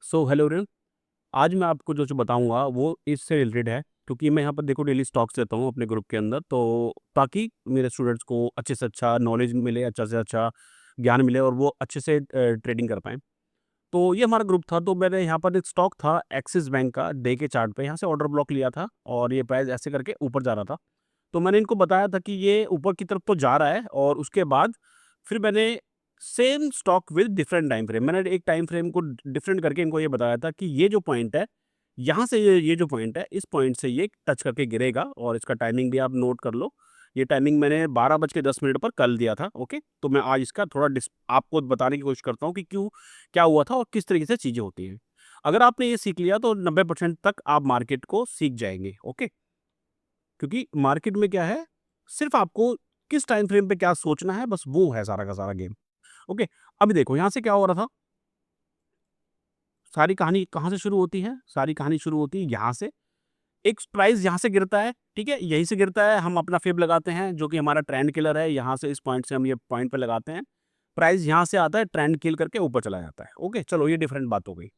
Hello everyone. आज मैं आपको जो बताऊँगा वो इससे रिलेटेड है, क्योंकि मैं यहाँ पर देखो डेली स्टॉक्स देता हूँ अपने ग्रुप के अंदर, तो ताकि मेरे स्टूडेंट्स को अच्छे से अच्छा नॉलेज मिले, अच्छा से अच्छा ज्ञान मिले और वो अच्छे से ट्रेडिंग कर पाएँ। तो ये हमारा ग्रुप था, तो मैंने यहाँ पर एक स्टॉक था एक्सिस बैंक का डे के चार्ट पे, यहाँ से ऑर्डर ब्लॉक लिया था और ये प्राइस ऐसे करके ऊपर जा रहा था। तो मैंने इनको बताया था कि ये ऊपर की तरफ तो जा रहा है, और उसके बाद फिर मैंने same stock with different time frame, मैंने एक टाइम फ्रेम को डिफरेंट करके इनको ये बताया था कि ये जो पॉइंट है, यहाँ से ये जो पॉइंट है, इस पॉइंट से ये टच करके गिरेगा, और इसका टाइमिंग भी आप नोट कर लो। ये टाइमिंग मैंने 12:10 पर कल दिया था, ओके? तो मैं आज इसका थोड़ा आपको बताने की कोशिश करता हूँ कि क्यों, क्या हुआ था और किस तरीके से चीज़ें होती हैं। अगर आपने ये सीख लिया तो 90% तक आप मार्केट को सीख जाएँगे, ओके? क्योंकि मार्केट में क्या है, सिर्फ़ आपको किस टाइम फ्रेम पे क्या सोचना है, बस वो है सारा का सारा गेम, ओके? अभी देखो यहाँ से क्या हो रहा था, सारी कहानी कहाँ से शुरू होती है? सारी कहानी शुरू होती है यहाँ से। एक प्राइस यहाँ से गिरता है, ठीक है? यहीं से गिरता है, हम अपना फ़िब लगाते हैं जो कि हमारा ट्रेंड किलर है, यहाँ से इस पॉइंट से हम ये पॉइंट पे लगाते हैं। प्राइस यहाँ से आता है, ट्रेंड किल करके ऊपर चला जाता है, ओके? चलो ये डिफरेंट बात हो गई।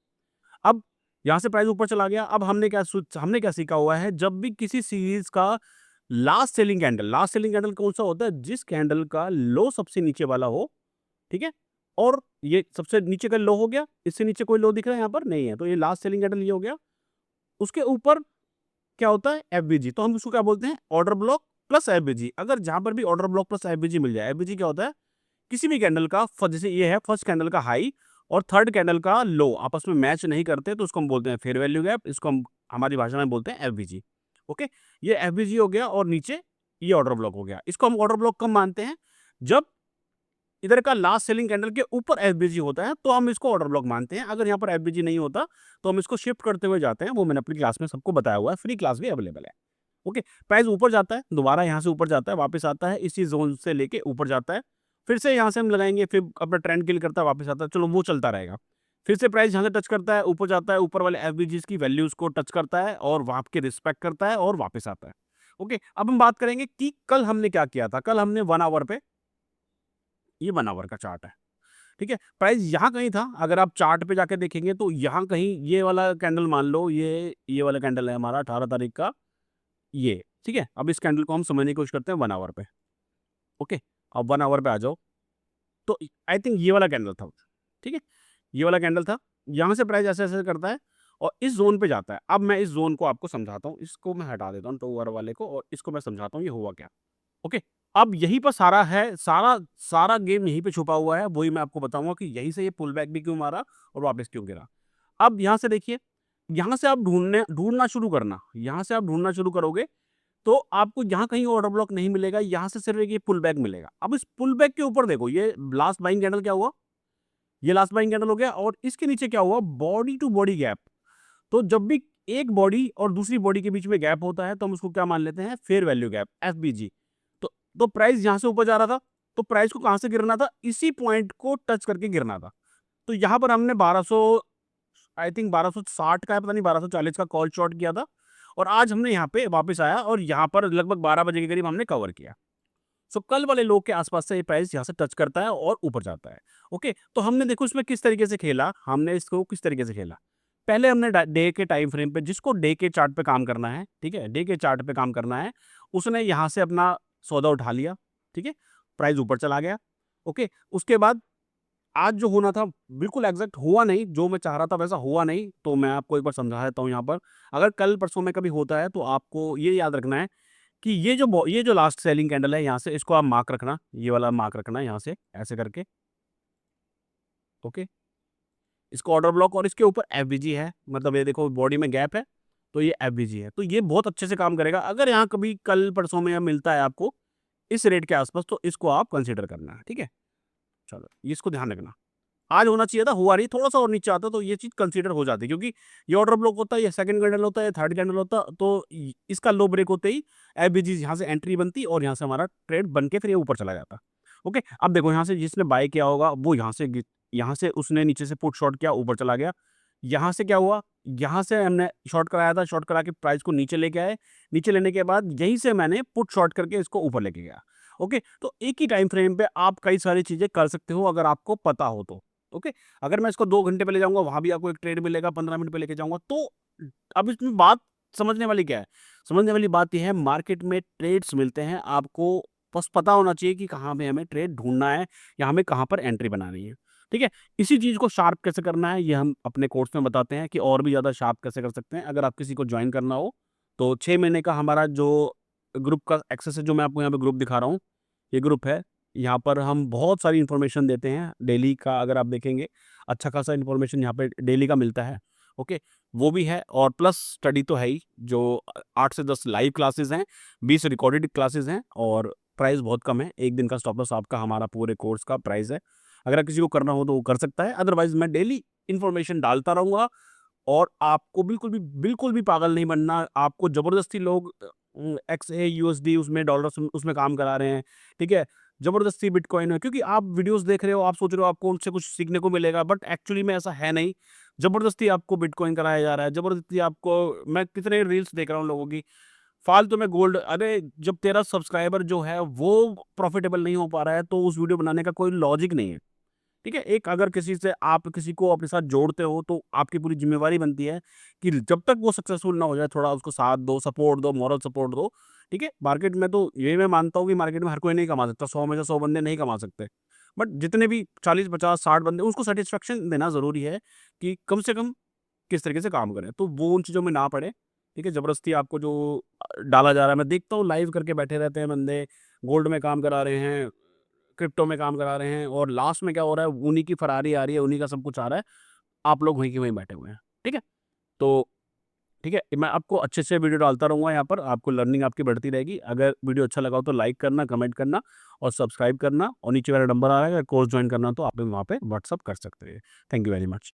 अब यहाँ से प्राइस ऊपर चला गया, अब हमने क्या सीखा हुआ है, जब भी किसी सीरीज़ का लास्ट सेलिंग कैंडल कौन-सा होता है? जिस कैंडल का लो सबसे नीचे वाला हो, ठीक है? और ये सबसे नीचे का लो हो गया, इससे नीचे कोई लो दिख रहा है यहाँ पर? नहीं है, तो ये लास्ट सेलिंग कैंडल ये हो गया। उसके ऊपर क्या होता है? एफबीजी, तो हम उसको क्या बोलते हैं? Order block plus FBG. अगर जहाँ पर भी ऑर्डर ब्लॉक प्लस एफबीजी मिल जाए, एफबीजी क्या होता है? किसी भी कैंडल का जैसे ये है फर्स्ट कैंडल का हाई और थर्ड कैंडल का लो आपस में मैच नहीं करते, तो उसको हम बोलते हैं फेयर वैल्यू गैप, इसको हम हमारी भाषा में बोलते हैं एफबीजी, ओके? ये एफबीजी हो गया और नीचे ये ऑर्डर ब्लॉक हो गया। इसको हम ऑर्डर ब्लॉक कब मानते हैं? जब इधर का लास्ट सेलिंग कैंडल के ऊपर एफबीजी होता है, तो हम इसको ऑर्डर ब्लॉक मानते हैं। अगर यहाँ पर एफबीजी नहीं होता, तो हम इसको शिफ्ट करते हुए जाते हैं। वो मैंने अपनी क्लास में सबको बताया हुआ है, फ्री क्लास भी अवेलेबल है। ओके, प्राइस ऊपर जाता है, दोबारा यहाँ से ऊपर जाता है, वापस आता है, इसी ज़ोन से लेके ऊपर जाता है। फिर से यहाँ से हम लगाएँगे, फिर अपना ट्रेंड किल करता है, वापस आता है, चलो वो चलता रहेगा। फिर से प्राइस यहाँ से टच करता है, ऊपर जाता है, ऊपर वाले एफबीजीज़ की वैल्यूज़ को टच करता है और वहाँ के रिस्पेक्ट करता है और वापस आता है। ओके, अब हम बात करेंगे कि कल हमने क्या किया था। कल हमने 1 आवर पे, ये 1 आवर का चार्ट है, ठीक है? प्राइस यहाँ कहीं था, अगर आप चार्ट पे जाके देखेंगे तो यहाँ कहीं ये वाला कैंडल मान लो, ये वाला कैंडल है हमारा 18 तारीख का, ये, ठीक है? अब इस कैंडल को हम समझने की कोशिश करते हैं 1 आवर पे, ओके? अब 1 आवर पे आ जाओ, तो आई थिंक ये वाला कैंडल था, ठीक है? ये वाला कैंडल था, यहाँ से प्राइस ऐसे-ऐसे करता है और इस ज़ोन पे जाता है। अब मैं इस ज़ोन को आपको समझाता हूँ, इसको मैं हटा देता हूँ 2 आवर वाले को और इसको मैं समझाता हूँ ये हुआ क्या, ओके? अब यहीं पर सारा है, सारा सारा गेम यहीं पे छुपा हुआ है, वही मैं आपको बताऊँगा कि यहीं से ये पुल बैक भी क्यों मारा और वापस क्यों गिरा। अब यहाँ से देखिए, यहाँ से आप ढूँढना शुरू करना, यहाँ से आप ढूँढना शुरू करोगे, तो आपको यहाँ कहीं ऑर्डर ब्लॉक नहीं मिलेगा, यहाँ से सिर्फ एक ये पुल बैक मिलेगा। अब इस पुल बैक के ऊपर देखो, ये लास्ट बाइंग कैंडल क्या हुआ? ये लास्ट बाइंग कैंडल हो गया और इसके नीचे क्या हुआ? Body to body gap. तो जब भी एक बॉडी और दूसरी बॉडी के बीच में गैप होता है, तो हम उसको क्या मान लेते हैं? Fair value gap, FBG. तो प्राइस यहाँ से ऊपर जा रहा था, तो प्राइस को कहाँ से गिरना था? इसी पॉइंट को टच करके गिरना था। तो यहाँ पर हमने 1200, आई थिंक 1260 का है, पता नहीं 1240 का कॉल शॉर्ट किया था और आज हमने यहाँ पे वापस आया और यहाँ पर लगभग 12 बजे के करीब हमने कवर किया। सो कल वाले लो के आसपास से ये प्राइस यहाँ से टच करता है और ऊपर जाता है। ओके, तो हमने देखो इसमें किस तरीके से खेला, हमने इसको किस तरीके से खेला। पहले हमने डे के टाइम फ्रेम पे, जिसको डे के चार्ट पे काम करना है, ठीक है, डे के चार्ट पे काम करना है, उसने यहाँ से अपना सौदा उठा लिया, ठीक है, प्राइस ऊपर चला गया। ओके, उसके बाद आज जो होना था बिल्कुल एग्जैक्ट हुआ नहीं, जो मैं चाह रहा था वैसा हुआ नहीं, तो मैं आपको एक बार समझा देता हूँ यहाँ पर। अगर कल परसों में कभी होता है तो आपको ये याद रखना है कि ये जो लास्ट सेलिंग कैंडल है, यहाँ से इसको आप मार्क रखना, ये वाला मार्क रखना यहाँ से ऐसे करके, ओके? इसको ऑर्डर ब्लॉक और इसके ऊपर एफबीजी है, मतलब ये देखो बॉडी में गैप है, तो ये एफबीजी है, तो ये बहुत अच्छे से काम करेगा। अगर यहाँ कभी कल परसों में मिलता है आपको इस रेट के आसपास, तो इसको आप कंसीडर करना, ठीक है? चलो, ये इसको ध्यान रखना। आज होना चाहिए था, हुआ नहीं, थोड़ा-सा और नीचे आता तो ये चीज़ कंसीडर हो जाती, क्योंकि ये ऑर्डर ब्लॉक होता है, ये सेकंड कैंडल होता है, ये थर्ड कैंडल होता, तो इ इसका लो ब्रेक होते ही एफबीजी यहाँ से एंट्री बनती और यहाँ से हमारा ट्रेड बन के फिर ये ऊपर चला जाता। ओके, अब देखो यहाँ से जिसने बाय किया होगा वो यहाँ से उसने नीचे से पुट शॉर्ट किया, ऊपर चला गया। यहाँ से क्या हुआ? यहाँ से हमने शॉर्ट कराया था, शॉर्ट करा के प्राइस को नीचे लेके आए। नीचे लेने के बाद यहीं से मैंने पुट शॉर्ट करके इसको ऊपर लेके गया। ओके, तो एक ही टाइम फ्रेम पे आप कई सारी चीज़ें कर सकते हो अगर आपको पता हो तो। ओके? अगर मैं इसको 2 घंटे पे ले जाऊँगा, वहाँ भी आपको एक ट्रेड मिलेगा, 15 मिनट पे लेके जाऊँगा। तो अब इसमें बात समझने वाली क्या है? समझने वाली बात ये है, मार्केट में ट्रेड्स मिलते हैं, आपको बस पता होना चाहिए कि कहाँ पे हमें ट्रेड ढूँढना है या हमें कहाँ पर एंट्री बनानी है, ठीक है? इसी चीज़ को शार्प कैसे करना है, ये हम अपने कोर्स में बताते हैं कि और भी ज़्यादा शार्प कैसे कर सकते हैं। अगर आप किसी को जॉइन करना हो, तो 6 महीने का हमारा जो ग्रुप का एक्सेस है, जो मैं आपको यहाँ पे ग्रुप दिखा रहा हूँ, ये ग्रुप है। यहाँ पर हम बहुत सारी इन्फॉर्मेशन देते हैं, डेली का अगर आप देखेंगे, अच्छा खासा इन्फॉर्मेशन यहाँ पे डेली का मिलता है, ओके? वो भी है और प्लस स्टडी तो है ही, जो 8 से 10 लाइव क्लासेस हैं, 20 रिकॉर्डेड क्लासेस हैं और प्राइस बहुत कम है। 1 दिन का स्टॉप लॉस आपका हमारा पूरे कोर्स का प्राइस है। अगर किसी को करना हो तो वो कर सकता है, अदरवाइज़ मैं डेली इन्फॉर्मेशन डालता रहूँगा और आपको बिल्कुल भी पागल नहीं बनना। आपको ज़बरदस्ती लोग XA, USD उसमें डॉलर्स उसमें काम करा रहे हैं, ठीक है? ज़बरदस्ती बिटकॉइन में क्योंकि आप वीडियोज़ देख रहे हो, आप सोच रहे हो आपको उनसे कुछ सीखने को मिलेगा, बट एक्चुअली में ऐसा है नहीं। ज़बरदस्ती आपको बिटकॉइन कराया जा रहा है, ज़बरदस्ती आपको मैं कितने रील्स देख रहा हूँ लोगों की, फालतू में गोल्ड। अरे! जब तेरा सब्सक्राइबर जो है वो प्रॉफिटेबल नहीं हो पा रहा है, तो उस वीडियो बनाने का कोई लॉजिक नहीं है। ठीक है? एक अगर किसी से आप किसी को अपने साथ जोड़ते हो, तो आपकी पूरी ज़िम्मेवारी बनती है कि जब तक वो सक्सेसफुल ना हो जाए, थोड़ा उसको साथ दो, सपोर्ट दो, मॉरल सपोर्ट दो, ठीक है? मार्केट में तो ये मैं मानता हूँ कि मार्केट में हर कोई नहीं कमा सकता, 100 में से 100 बंदे नहीं कमा सकते। बट जितने भी 40, 50, 60 बंदे उसको सैटिस्फैक्शन देना ज़रूरी है कि कम से कम किस तरीके से काम करें। तो वो उन चीज़ों में ना पड़े, ठीक है? ज़बरदस्ती आपको जो डाला जा रहा है, मैं देखता हूँ लाइव करके बैठे रहते हैं बंदे, गोल्ड में काम करा रहे हैं, क्रिप्टो में काम करा रहे हैं और लास्ट में क्या हो रहा है, उन्हीं की फ़रारी आ रही है, उन्हीं का सब कुछ आ रहा है, आप लोग वहीं के वहीं बैठे हुए हैं, ठीक है? तो ठीक है, मैं आपको अच्छे-अच्छे वीडियो डालता रहूँगा यहाँ पर, आपको लर्निंग आपकी बढ़ती रहेगी। अगर वीडियो अच्छा लगा हो तो लाइक करना, कमेंट करना और सब्सक्राइब करना और नीचे वाला नंबर आ रहा है, अगर कोर्स जॉइन करना हो तो आप भी वहाँ पे व्हाट्सएप कर सकते हैं। Thank you very much.